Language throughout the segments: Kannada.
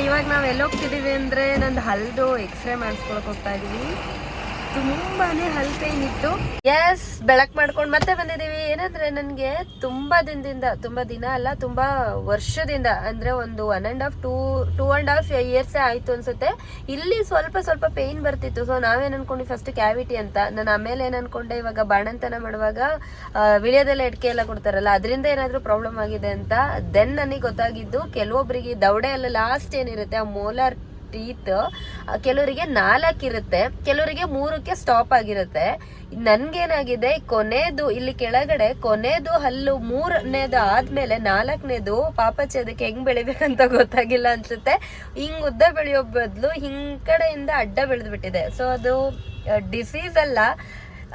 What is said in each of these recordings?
ಇವಾಗ ನಾವು ಎಲ್ಲಿ ಹೋಗ್ತಿದ್ದೀವಿ ಅಂದರೆ ನಂದು ಹಲ್ದು ಎಕ್ಸ್ರೇ ಮಾಡಿಸ್ಕೊಳಕ್ಕೆ ಹೋಗ್ತಾ ಇದ್ದೀವಿ. ತುಂಬಾನೇ ಹಲ್ ಪೇನ್ ಇತ್ತು. ಎಸ್, ಬೆಳಕ್ ಮಾಡ್ಕೊಂಡು ಮತ್ತೆ ಬಂದಿದ್ದೀವಿ. ಏನಂದ್ರೆ ನನಗೆ ತುಂಬಾ ದಿನ ಅಲ್ಲ, ತುಂಬಾ ವರ್ಷದಿಂದ ಅಂದ್ರೆ ಒಂದು 2.5 ಇಯರ್ಸ್ ಆಯ್ತು ಅನ್ಸುತ್ತೆ. ಇಲ್ಲಿ ಸ್ವಲ್ಪ ಪೇನ್ ಬರ್ತಿತ್ತು. ಸೊ ನಾವೇನ್ ಅನ್ಕೊಂಡ್ವಿ ಫಸ್ಟ್ ಕ್ಯಾವಿಟಿ ಅಂತ. ನಾನು ಆಮೇಲೆ ಏನ್ ಅನ್ಕೊಂಡೆ, ಇವಾಗ ಬಾಣಂತನ ಮಾಡುವಾಗ ವಿಳ್ಯದೆಲ್ಲ ಎಡ್ಕೆ ಎಲ್ಲ ಕೊಡ್ತಾರಲ್ಲ, ಅದರಿಂದ ಏನಾದ್ರೂ ಪ್ರಾಬ್ಲಮ್ ಆಗಿದೆ ಅಂತ. ದೆನ್ ನನಗೆ ಗೊತ್ತಾಗಿದ್ದು, ಕೆಲವೊಬ್ಬರಿಗೆ ದವಡೆ ಎಲ್ಲ ಲಾಸ್ಟ್ ಏನಿರುತ್ತೆ ಆ ಮೋಲಾರ್ ಟೀತ್, ಕೆಲವರಿಗೆ 4 ಇರುತ್ತೆ, ಕೆಲವರಿಗೆ 3ಕ್ಕೆ ಸ್ಟಾಪ್ ಆಗಿರುತ್ತೆ. ನನ್ಗೇನಾಗಿದೆ, ಕೊನೆದು ಇಲ್ಲಿ ಕೆಳಗಡೆ ಕೊನೆದು ಹಲ್ಲು 3ನೇದು ಆದ್ಮೇಲೆ 4ನೇದು ಪಾಪಚ್ಚಿ ಅದಕ್ಕೆ ಹೆಂಗ್ ಬೆಳಿಬೇಕಂತ ಗೊತ್ತಾಗಿಲ್ಲ ಅನ್ಸುತ್ತೆ. ಹಿಂಗ್ ಉದ್ದ ಬೆಳೆಯೋ ಬದಲು ಹಿಂಗ್ ಕಡೆಯಿಂದ ಅಡ್ಡ ಬೆಳೆದ್ಬಿಟ್ಟಿದೆ. ಸೊ ಅದು ಡಿಸೀಸ್ ಅಲ್ಲ,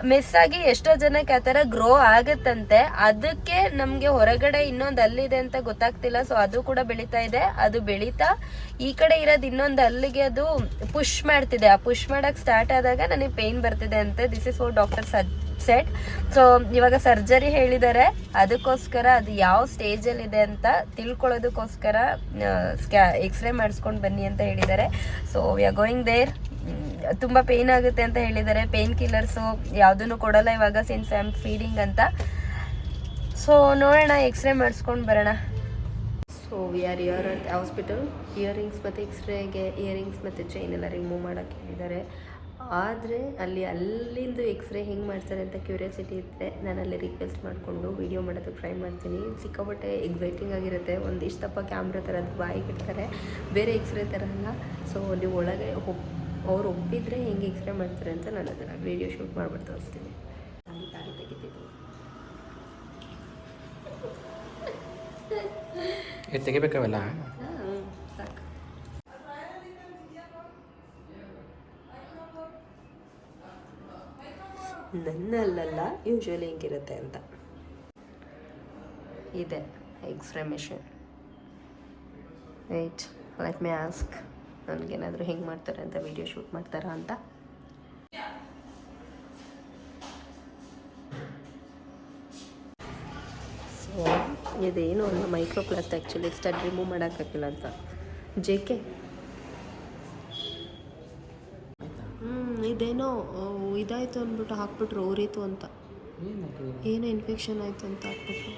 ಮಿಸ್ ಆಗಿ ಎಷ್ಟೋ ಜನಕ್ಕೆ ಆ ಥರ ಗ್ರೋ ಆಗತ್ತಂತೆ. ಅದಕ್ಕೆ ನಮಗೆ ಹೊರಗಡೆ ಇನ್ನೊಂದು ಅಲ್ಲಿದೆ ಅಂತ ಗೊತ್ತಾಗ್ತಿಲ್ಲ. ಸೊ ಅದು ಕೂಡ ಬೆಳೀತಾ ಇದೆ. ಅದು ಬೆಳೀತಾ ಈ ಕಡೆ ಇರೋದು ಇನ್ನೊಂದು ಅಲ್ಲಿಗೆ ಅದು ಪುಷ್ ಮಾಡ್ತಿದೆ. ಆ ಪುಷ್ ಮಾಡಕ್ ಸ್ಟಾರ್ಟ್ ಆದಾಗ ನನಗೆ ಪೇನ್ ಬರ್ತಿದೆ ಅಂತೆ. This is what doctor shed. So ಇವಾಗ ಸರ್ಜರಿ ಹೇಳಿದ್ದಾರೆ. ಅದಕ್ಕೋಸ್ಕರ ಅದು ಯಾವ ಸ್ಟೇಜಲ್ಲಿ ಇದೆ ಅಂತ ತಿಳ್ಕೊಳ್ಳೋದಕ್ಕೋಸ್ಕರ ಎಕ್ಸ್ರೇ ಮಾಡಿಸ್ಕೊಂಡು ಬನ್ನಿ ಅಂತ ಹೇಳಿದ್ದಾರೆ. So we are going there. ತುಂಬ ಪೇನ್ ಆಗುತ್ತೆ ಅಂತ ಹೇಳಿದ್ದಾರೆ. ಪೇನ್ ಕಿಲ್ಲರ್ಸು ಯಾವುದನ್ನು ಕೊಡಲ್ಲ ಇವಾಗ, ಸಿನ್ಸ್ ಐ ಆಮ್ ಫೀಡಿಂಗ್ ಅಂತ. ಸೊ ನೋಡೋಣ, ಎಕ್ಸ್ರೇ ಮಾಡಿಸ್ಕೊಂಡು ಬರೋಣ. ಸೊ ವಿ ಆರ್ ಇಯರ್ ಅಂತ ಹಾಸ್ಪಿಟಲ್. ಇಯರಿಂಗ್ಸ್ ಮತ್ತು ಎಕ್ಸ್ರೇಗೆ ಇಯರಿಂಗ್ಸ್ ಮತ್ತು ಚೈನ್ ಎಲ್ಲ ರಿಮೂವ್ ಮಾಡೋಕ್ಕೆ ಹೇಳಿದ್ದಾರೆ. ಆದರೆ ಅಲ್ಲಿಂದು ಎಕ್ಸ್ರೇ ಹೆಂಗೆ ಮಾಡ್ತಾರೆ ಅಂತ ಕ್ಯೂರಿಯಾಸಿಟಿ ಇರುತ್ತೆ. ನಾನು ಅಲ್ಲಿ ರಿಕ್ವೆಸ್ಟ್ ಮಾಡಿಕೊಂಡು ವೀಡಿಯೋ ಮಾಡೋದಕ್ಕೆ ಟ್ರೈ ಮಾಡ್ತೀನಿ. ಸಿಕ್ಕಾಪಟ್ಟೆ ಎಕ್ಸೈಟಿಂಗ್ ಆಗಿರುತ್ತೆ. ಒಂದಿಷ್ಟಪ್ಪ ಕ್ಯಾಮ್ರಾ ಥರದ್ದು ಬಾಯಿಗೆ ಇಡ್ತಾರೆ, ಬೇರೆ ಎಕ್ಸ್ರೇ ಥರ ಅಲ್ಲ. ಸೊ ನೀವು ಒಳಗೆ ಅವ್ರು ಒಪ್ಪಿದ್ರೆ ಹೆಂಗೆ ಎಕ್ಸ್ರೇ ಮಾಡ್ತಾರೆ ಅಂತ ನಾನು ಅದನ್ನು ವೀಡಿಯೋ ಶೂಟ್ ಮಾಡ್ಬಿಟ್ಟು ತೋರಿಸ್ತೀನಿ. ತಾಳಿ ತೆಗಿತಿದ್ದೀನಿ. ತೆಗಿಬೇಕಾವಲ್ಲ, ಸಾಕು. ನನ್ನಲ್ಲ ಯೂಶ್ವಲಿ ಹಿಂಗಿರುತ್ತೆ ಅಂತ ಇದೆ x-ray machine. Wait, let me ask. ನನಗೇನಾದರೂ ಹೆಂಗೆ ಮಾಡ್ತಾರೆ ಅಂತ ವೀಡಿಯೋ ಶೂಟ್ ಮಾಡ್ತಾರಾ ಅಂತ. ಸೊ ಇದೇನು ಒಂದು ಮೈಕ್ರೋಪ್ಲಾಸ್ಟ್ ಆ್ಯಕ್ಚುಲಿ ಸ್ಟಡ್ ರಿಮೂವ್ ಮಾಡೋಕ್ಕಾಗಿಲ್ಲ ಅಂತ. JK ಇದೇನೋ ಇದಾಯಿತು ಅಂದ್ಬಿಟ್ಟು ಹಾಕ್ಬಿಟ್ರು, ಊರಿತು ಅಂತ. ಏನೋ ಇನ್ಫೆಕ್ಷನ್ ಆಯಿತು ಅಂತ ಹಾಕ್ಬಿಟ್ರು.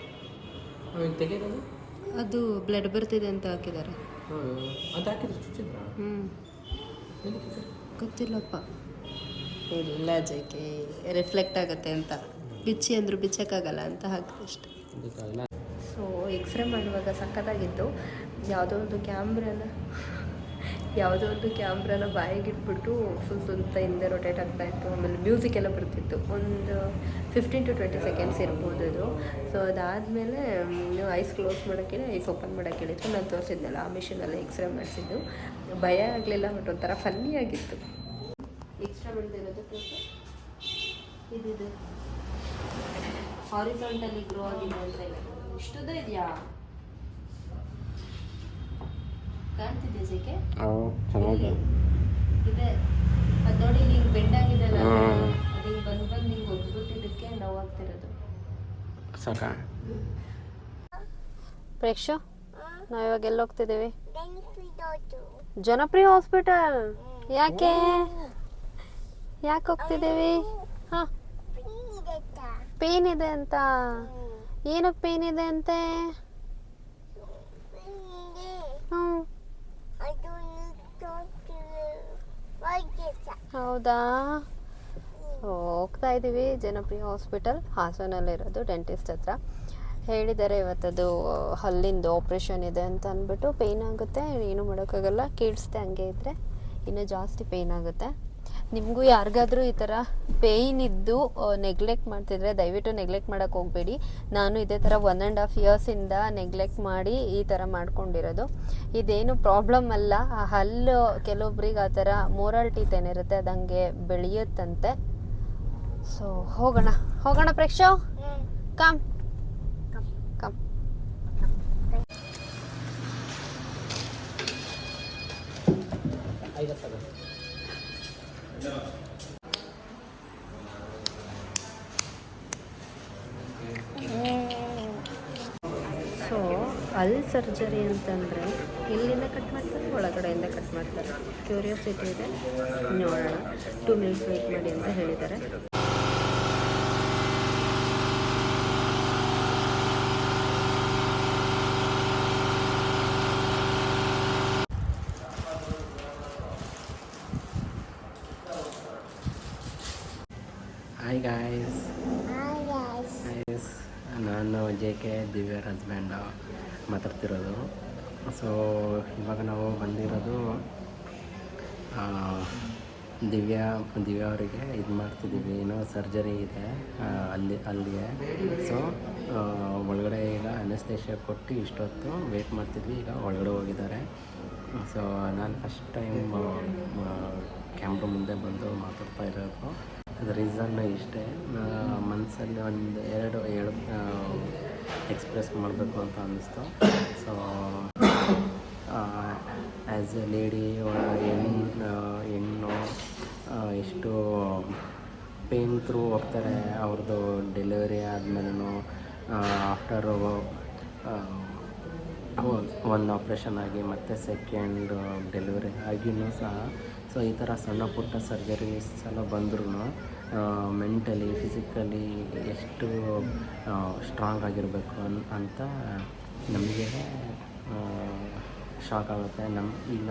ಅದು ಬ್ಲಡ್ ಬರ್ತಿದೆ ಅಂತ ಹಾಕಿದ್ದಾರೆ. ಗೊತ್ತಿಲ್ಲಪ್ಪ. ಇಲ್ಲ, JK ರಿಫ್ಲೆಕ್ಟ್ ಆಗುತ್ತೆ ಅಂತ. ಬಿಚ್ಚಿ ಅಂದರು ಬಿಚ್ಚಕ್ಕಾಗಲ್ಲ ಅಂತ ಹಾಕಿದಷ್ಟೆ. ಸೊ ಎಕ್ಸ್ರೇ ಮಾಡುವಾಗ ಸಖತ್ತಾಗಿತ್ತು. ಯಾವುದೋ ಒಂದು ಕ್ಯಾಮ್ರಾನ ಬಾಯಿಗಿಟ್ಬಿಟ್ಟು ಸುತ್ತ ಹಿಂದೆ ರೊಟೇಟ್ ಆಗ್ತಾಯಿತ್ತು. ಆಮೇಲೆ ಮ್ಯೂಸಿಕ್ ಎಲ್ಲ ಬರ್ತಿತ್ತು. ಒಂದು 15 to 20 ಸೆಕೆಂಡ್ಸ್ ಇರ್ಬೋದು ಅದು. ಸೊ ಅದಾದಮೇಲೆ ಐಸ್ ಕ್ಲೋಸ್ ಮಾಡೋಕ್ಕೆ, ಐಸ್ ಓಪನ್ ಮಾಡೋಕ್ಕೆ ಹೇಳಿದ್ರು. ನಾನು ತೋರಿಸಿದ್ನಲ್ಲ ಆ ಮಿಷಿನಲ್ಲಿ ಎಕ್ಸ್ರೇ ಮಾಡಿಸಿದ್ದು. ಭಯ ಆಗಲಿಲ್ಲ, ಬಟ್ ಒಂಥರ ಫನ್ನಿ ಆಗಿತ್ತು. ಎಕ್ಸ್ಟ್ರಾ ಮಾಡಿದಿರೋದು ಇದು ಹಾರಿಸಾಂಟಲಿ ಗ್ರೋ ಆಗಿದೆ ಅಂತ ಇಲ್ಲ. ಇಷ್ಟುದ ಇದೆಯಾ? ಕಾಣ್ತಿದ್ಯಾ JK? ಚೆನ್ನಾಗಿ ಇದೆ. ಅದು ನೋಡಿ, ಹಿಂಗೆ ಬೆಂಡ್ ಆಗಿದೆಲ್ಲ, ಅದು ಹಿಂಗೆ ಬಂದು ಹಿಂಗೆ ಒದ್ಬಿಟ್ಟಿದ್ದಕ್ಕೆ ನೋವಾಗ್ತಿರೋದು. ಸಾಕಾ ಪ್ರೇಕ್ಷು? ನಾವು ಇವಾಗ ಎಲ್ಲಿ ಹೋಗ್ತಿದ್ದೀವಿ? ಜನಪ್ರಿಯ ಹಾಸ್ಪಿಟಲ್. ಯಾಕೆ ಹೋಗ್ತಿದ್ದೀವಿ? ಹಾಂ, ಪೇನ್ ಇದೆ ಅಂತ. ಏನಕ್ಕೆ ಪೇನ್ ಇದೆ ಅಂತೆ? ಹೌದಾ? ಹೋಗ್ತಾ ಇದ್ದೀವಿ ಜನಪ್ರಿಯ ಹಾಸ್ಪಿಟಲ್, ಹಾಸನಲ್ಲಿರೋದು, ಡೆಂಟಿಸ್ಟ್ ಹತ್ರ. ಹೇಳಿದ್ದಾರೆ ಇವತ್ತದು ಹಲ್ಲಿಂದು ಆಪ್ರೇಷನ್ ಇದೆ ಅಂತ ಅಂದ್ಬಿಟ್ಟು. ಪೇಯ್ನ್ ಆಗುತ್ತೆ, ಏನು ಮಾಡೋಕ್ಕಾಗಲ್ಲ. ಕೀಳ್ಸ್ದೆ ಹಂಗೆ ಇದ್ದರೆ ಇನ್ನೂ ಜಾಸ್ತಿ ಪೇಯ್ನ್ ಆಗುತ್ತೆ. ನಿಮಗೂ ಯಾರಿಗಾದ್ರೂ ಈ ಥರ ಪೇಯ್ನ್ ಇದ್ದು ನೆಗ್ಲೆಕ್ಟ್ ಮಾಡ್ತಿದ್ರೆ ದಯವಿಟ್ಟು ನೆಗ್ಲೆಕ್ಟ್ ಮಾಡೋಕ್ಕೆ ಹೋಗಬೇಡಿ. ನಾನು ಇದೇ ಥರ 1.5 ಇಯರ್ಸಿಂದ ನೆಗ್ಲೆಕ್ಟ್ ಮಾಡಿ ಈ ಥರ ಮಾಡ್ಕೊಂಡಿರೋದು. ಇದೇನು ಪ್ರಾಬ್ಲಮ್ ಅಲ್ಲ. ಆ ಹಲ್ಲು ಕೆಲವೊಬ್ರಿಗೆ ಆ ಥರ ಮೋರಲ್ ಟೀತ್ ಏನಿರುತ್ತೆ ಅದು ಹಂಗೆ ಬೆಳೆಯುತ್ತಂತೆ. ಸೊ ಹೋಗೋಣ ಪ್ರೇಕ್ಷೋ. ಕಮ್. ಸೊ ಅಲ್ಲಿ ಸರ್ಜರಿ ಅಂತಂದರೆ ಇಲ್ಲಿಂದ ಕಟ್ ಮಾಡ್ತಾರೆ, ಒಳಗಡೆಯಿಂದ ಕಟ್ ಮಾಡ್ತಾರೆ. ಕ್ಯೂರಿಯಾಸಿಟಿ ಇದೆ, ನೋಡೋಣ. 2 ಮಿನಿಟ್ಸ್ ವೆಯ್ಟ್ ಮಾಡಿ ಅಂತ ಹೇಳಿದ್ದಾರೆ. Hi guys. ನಾನು JK ದಿವ್ಯರ ಹಸ್ಬೆಂಡ್ ಮಾತಾಡ್ತಿರೋದು. ಸೊ ಇವಾಗ ನಾವು ಬಂದಿರೋದು ದಿವ್ಯಾ ಅವರಿಗೆ ಇದು ಮಾಡ್ತಿದ್ದೀವಿ, ಏನೋ ಸರ್ಜರಿ ಇದೆ ಅಲ್ಲಿಗೆ. ಸೊ ಒಳಗಡೆ ಈಗ ಅನೆಸ್ಥೇಷಿಯಾ ಕೊಟ್ಟು ಇಷ್ಟೊತ್ತು ವೆಯ್ಟ್ ಮಾಡ್ತಿದ್ವಿ. ಈಗ ಒಳಗಡೆ ಹೋಗಿದ್ದಾರೆ. ಸೊ ನಾನು ಫಸ್ಟ್ ಟೈಮ್ ಕ್ಯಾಮ್ರಾ ಮುಂದೆ ಬಂದು ಮಾತಾಡ್ತಾ ಇರೋದು. ಅದು ರೀಸನ್ ಇಷ್ಟೇ, ಮನಸ್ಸಲ್ಲಿ ಒಂದು ಎರಡು ಎಕ್ಸ್ಪ್ರೆಸ್ ಮಾಡಬೇಕು ಅಂತ ಅನ್ನಿಸ್ತು. ಸೊ ಆ್ಯಸ್ ಎ ಲೇಡಿ, ಹೆಣ್ಣು ಎಷ್ಟು ಪೇನ್ ಥ್ರೂ ಹೋಗ್ತಾರೆ ಅವ್ರದ್ದು ಡೆಲಿವರಿ ಆದಮೇಲೂ. ಆಫ್ಟರ್ ಒಂದು ಆಪ್ರೇಷನ್ ಆಗಿ ಮತ್ತು ಸೆಕೆಂಡ್ ಡೆಲಿವರಿ ಆಗಿಯೂ ಸಹ. ಸೊ ಈ ಥರ ಸಣ್ಣ ಪುಟ್ಟ ಸರ್ಜರೀಸ್ ಎಲ್ಲ ಬಂದ್ರೂ ಮೆಂಟಲಿ, ಫಿಸಿಕಲಿ ಎಷ್ಟು ಸ್ಟ್ರಾಂಗ್ ಆಗಿರಬೇಕು ಅಂತ ನಮಗೆ ಶಾಕ್ ಆಗುತ್ತೆ. ಈಗ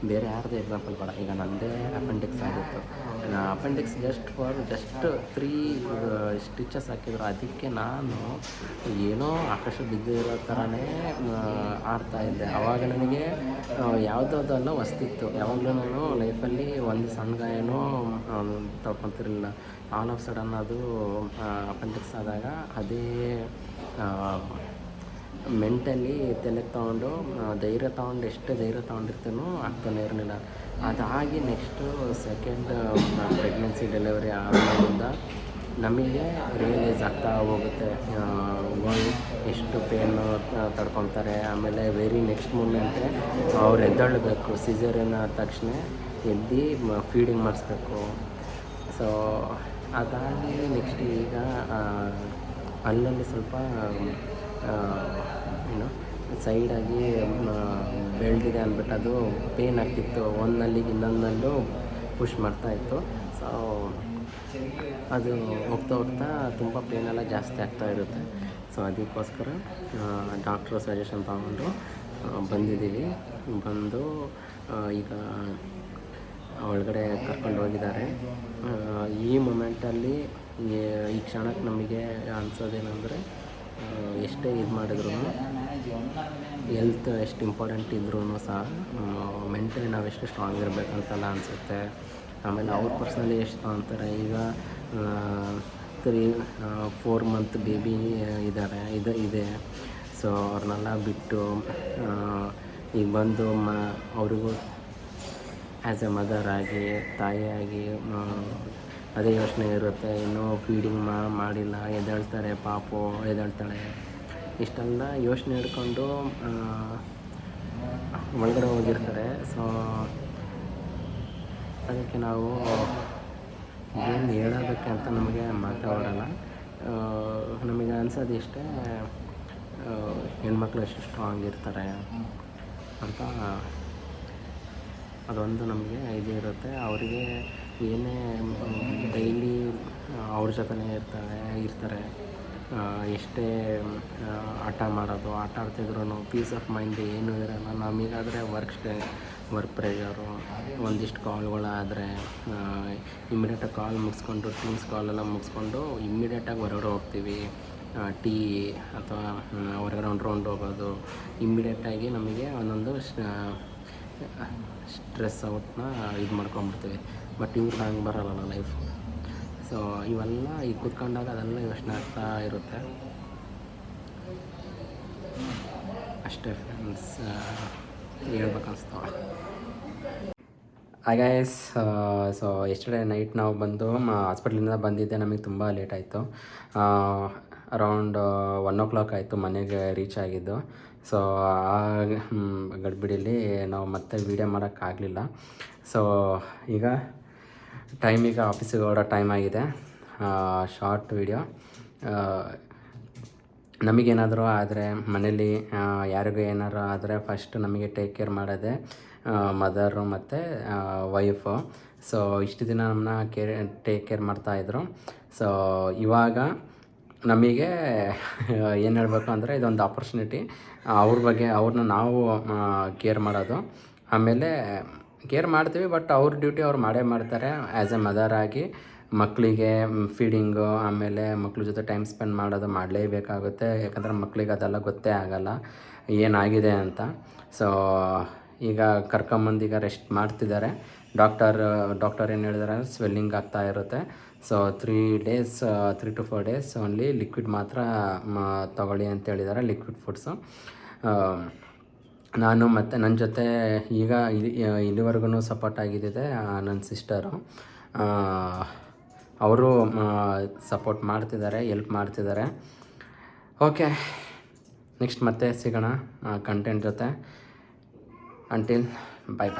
ಬೇರೆ ಯಾರ್ದು ಎಕ್ಸಾಂಪಲ್ ಬೇಡ, ಈಗ ನನ್ನದೇ ಅಪೆಂಡಿಕ್ಸ್ ಆಗಿತ್ತು. ಅಪೆಂಡಿಕ್ಸ್ ಜಸ್ಟ್ 3 ಸ್ಟಿಚಸ್ ಹಾಕಿದ್ರು. ಅದಕ್ಕೆ ನಾನು ಏನೋ ಆಕಾಶ ಬಿದ್ದಿರೋ ಥರನೇ ಆಡ್ತಾಯಿದ್ದೆ. ಆವಾಗ ನನಗೆ ಯಾವುದಲ್ಲ ಹೊಸ್ತಿತ್ತು. ಯಾವಾಗಲೂ ನಾನು ಲೈಫಲ್ಲಿ ಒಂದು ಸಣ್ಣ ಗಾಯನೂ ತಗೊತಿರಲಿಲ್ಲ. ಆಲ್ ಆಫ್ ಸಡನ್ ಅದು ಅಪೆಂಡಿಕ್ಸ್ ಆದಾಗ ಅದೇ ಮೆಂಟಲಿ ತಲೆಗೆ ತೊಗೊಂಡು ಎಷ್ಟು ಧೈರ್ಯ ತೊಗೊಂಡಿರ್ತೀನೋ ಆಗ್ತಾನೆ ಇರಲಿಲ್ಲ. ಅದಾಗಿ ನೆಕ್ಸ್ಟು ಸೆಕೆಂಡ್ ಪ್ರೆಗ್ನೆನ್ಸಿ ಡೆಲಿವರಿ ಆಗೋದ್ರಿಂದ ನಮಗೆ ರಿಯಲೈಸ್ ಆಗ್ತಾ ಹೋಗುತ್ತೆ ಎಷ್ಟು ಪೇನು ತಡ್ಕೊತಾರೆ. ಆಮೇಲೆ ವೆರಿ ನೆಕ್ಸ್ಟ್ ಮೂಮೆಂಟೇ ಅವ್ರು ಎದ್ದೇಳಬೇಕು. ಸಿಸೇರಿಯನ್ ಆದ ತಕ್ಷಣ ಎದ್ದು ಫೀಡಿಂಗ್ ಮಾಡಿಸ್ಬೇಕು. ಸೊ ಅದಾಗಿ ನೆಕ್ಸ್ಟ್ ಈಗ ಅಲ್ಲಲ್ಲಿ ಸ್ವಲ್ಪ ಸೈಡಾಗಿ ಬೆಳೆದಿದೆ ಅಂದ್ಬಿಟ್ಟು ಅದು ಪೇನ್ ಆಗ್ತಿತ್ತು. ಒಂದಲ್ಲಿಗೆ ಇನ್ನೊಂದಲ್ಲೂ ಪುಷ್ ಮಾಡ್ತಾಯಿತ್ತು. ಸೊ ಅದು ಹೋಗ್ತಾ ತುಂಬ ಪೇನೆಲ್ಲ ಜಾಸ್ತಿ ಆಗ್ತಾ ಇರುತ್ತೆ. ಸೊ ಅದಕ್ಕೋಸ್ಕರ ಡಾಕ್ಟ್ರು ಸಜೆಷನ್ ತಗೊಂಡು ಬಂದಿದ್ದೀವಿ. ಬಂದು ಈಗ ಒಳಗಡೆ ಕರ್ಕೊಂಡು ಹೋಗಿದ್ದಾರೆ. ಈ ಮೊಮೆಂಟಲ್ಲಿ ಈ ಕ್ಷಣಕ್ಕೆ ನಮಗೆ ಅನ್ಸೋದೇನೆಂದರೆ, ಎಷ್ಟೇ ಇದು ಮಾಡಿದ್ರು, ಹೆಲ್ತ್ ಎಷ್ಟು ಇಂಪಾರ್ಟೆಂಟ್ ಇದ್ರೂ ಸಹ ಮೆಂಟಲಿ ನಾವೆಷ್ಟು ಸ್ಟ್ರಾಂಗ್ ಇರಬೇಕಂತೆಲ್ಲ ಅನಿಸುತ್ತೆ. ಆಮೇಲೆ ಅವ್ರ ಪರ್ಸ್ನಲಿ ಎಷ್ಟು ಅಂತಾರೆ. ಈಗ 3-4 ಮಂತ್ ಬೇಬಿ ಇದೆ. ಸೊ ಅವ್ರನ್ನೆಲ್ಲ ಬಿಟ್ಟು ಈಗ ಬಂದು ಅವ್ರಿಗೂ ಆ್ಯಸ್ ಎ ಮದರ್ ಆಗಿ, ತಾಯಿಯಾಗಿ ಅದೇ ಯೋಚನೆ ಇರುತ್ತೆ. ಇನ್ನೂ ಫೀಡಿಂಗ್ ಮಾಡಿಲ್ಲ, ಎದ್ದೇಳ್ತಾರೆ ಪಾಪು, ಎದ್ದೇಳ್ತಾಳೆ, ಇಷ್ಟೆಲ್ಲ ಯೋಚನೆ ಹಿಡ್ಕೊಂಡು ಒಳಗಡೆ ಹೋಗಿರ್ತಾರೆ. ಸೊ ಅದಕ್ಕೆ ನಾವು ಏನು ಹೇಳೋದಕ್ಕೆ ಅಂತ ನಮಗೆ ಮಾತಾಡೋಲ್ಲ. ನಮಗೆ ಅನ್ಸೋದು ಇಷ್ಟೇ, ಹೆಣ್ಮಕ್ಳು ಎಷ್ಟು ಸ್ಟ್ರಾಂಗ್ ಇರ್ತಾರೆ ಅಂತ. ಅದೊಂದು ನಮಗೆ ಇದು ಇರುತ್ತೆ. ಅವರಿಗೆ ಏನೇ ಡೈಲಿ ಅವ್ರ ಜೊತೆನೇ ಇರ್ತಾರೆ. ಎಷ್ಟೇ ಆಟ ಆಡ್ತಿದ್ರು ಪೀಸ್ ಆಫ್ ಮೈಂಡ್ ಏನೂ ಇರೋಲ್ಲ. ನಮಗಾದರೆ ವರ್ಕ್ ಪ್ರೆಷರು, ಒಂದಿಷ್ಟು ಕಾಲ್ಗಳಾದರೆ ಇಮ್ಮಿಡಿಯೇಟಾಗಿ ಕಾಲ್ ಮುಗಿಸ್ಕೊಂಡು, ಟೀಮ್ಸ್ ಕಾಲೆಲ್ಲ ಮುಗಿಸ್ಕೊಂಡು ಇಮ್ಮಿಡಿಯೇಟಾಗಿ ಹೊರಗಡೆ ಹೋಗ್ತೀವಿ. ಟೀ ಅಥವಾ ಹೊರಗಡೆ ಒಂದು ರೌಂಡ್ ಹೋಗೋದು. ಇಮ್ಮಿಡಿಯೇಟಾಗಿ ನಮಗೆ ಒಂದೊಂದು ಸ್ಟ್ರೆಸ್ ಔಟ್ನ ಇದು ಮಾಡ್ಕೊಂಬಿಡ್ತೀವಿ. ಬಟ್ ಇವ್ರಿಗೆ ಹಂಗೆ ಬರೋಲ್ಲ ಲೈಫು. ಸೊ ಇವೆಲ್ಲ ಈಗ ಕೂತ್ಕೊಂಡಾಗ ಅದೆಲ್ಲ ಯೋಚನೆ ಆಗ್ತಾ ಇರುತ್ತೆ ಅಷ್ಟೇ ಫ್ರೆಂಡ್ಸ್, ಹೇಳ್ಬೇಕನ್ನಿಸ್ತಾವ. Hi guys. So yesterday night ನಾವು ಬಂದು ಹಾಸ್ಪಿಟ್ಲಿಂದ ಬಂದಿದ್ದೆ. ನಮಗೆ ತುಂಬ ಲೇಟ್ ಆಯಿತು. ಅರೌಂಡ್ 1 o'clock ಆಯಿತು ಮನೆಗೆ ರೀಚ್ ಆಗಿದ್ದು. ಸೊ ಆ ಗಡ್ಬಿಡಿಯಲ್ಲಿ ನಾವು ಮತ್ತೆ ವೀಡಿಯೋ ಮಾಡೋಕ್ಕಾಗಲಿಲ್ಲ. ಸೊ ಈಗ ಆಫೀಸಿಗೆ ಹೊರಡೋ ಟೈಮ್ ಆಗಿದೆ. ಶಾರ್ಟ್ ವೀಡಿಯೋ ನಮಗೇನಾದರೂ ಆದರೆ ಮನೇಲಿ ಯಾರಿಗೂ ಏನಾದ್ರು ಆದರೆ ಫಸ್ಟ್ ನಮಗೆ ಟೇಕ್ ಕೇರ್ ಮಾಡೋದೇ ಮದರು ಮತ್ತು ವೈಫು. ಸೊ ಇಷ್ಟು ದಿನ ನಮ್ಮನ್ನ ಟೇಕ್ ಕೇರ್ ಮಾಡ್ತಾಯಿದ್ರು. ಸೊ ಇವಾಗ ನಮಗೆ ಏನು ಹೇಳಬೇಕು ಅಂದರೆ ಇದೊಂದು ಆಪರ್ಚುನಿಟಿ, ಅವ್ರನ್ನ ನಾವು ಕೇರ್ ಮಾಡೋದು. ಆಮೇಲೆ ಕೇರ್ ಮಾಡ್ತೀವಿ, ಬಟ್ ಅವ್ರ ಡ್ಯೂಟಿ ಅವ್ರು ಮಾಡೇ ಮಾಡ್ತಾರೆ ಆ್ಯಸ್ ಎ ಮದರ್ ಆಗಿ. ಮಕ್ಕಳಿಗೆ ಫೀಡಿಂಗು, ಆಮೇಲೆ ಮಕ್ಳ ಜೊತೆ ಟೈಮ್ ಸ್ಪೆಂಡ್ ಮಾಡೋದು ಮಾಡಲೇಬೇಕಾಗುತ್ತೆ. ಯಾಕಂದರೆ ಮಕ್ಕಳಿಗೆ ಅದೆಲ್ಲ ಗೊತ್ತೇ ಆಗೋಲ್ಲ ಏನಾಗಿದೆ ಅಂತ. ಸೊ ಈಗ ಕರ್ಕೊಂಬಂದು ಈಗ ರೆಸ್ಟ್ ಮಾಡ್ತಿದ್ದಾರೆ. ಡಾಕ್ಟರ್ ಏನು ಹೇಳಿದಾರೆ, ಸ್ವೆಲ್ಲಿಂಗ್ ಆಗ್ತಾ ಇರುತ್ತೆ. So 3 to 4 days only liquid ಮಾತ್ರ ತಗೊಳ್ಳಿ ಅಂತ ಹೇಳಿದ್ದಾರೆ, ಲಿಕ್ವಿಡ್ ಫುಡ್ಸು. ನಾನು ಮತ್ತು ನನ್ನ ಜೊತೆ ಈಗ ಇಲ್ಲಿವರೆಗೂ ಸಪೋರ್ಟ್ ಆಗಿದ್ದಿದೆ ನನ್ನ ಸಿಸ್ಟರು. ಅವರು ಸಪೋರ್ಟ್ ಮಾಡ್ತಿದ್ದಾರೆ, ಎಲ್ಪ್ ಮಾಡ್ತಿದ್ದಾರೆ. ಓಕೆ, ನೆಕ್ಸ್ಟ್ ಮತ್ತೆ ಸಿಗೋಣ ಕಂಟೆಂಟ್ ಜೊತೆ. ಅಂಟಿಲ್ ಬಾಯ್.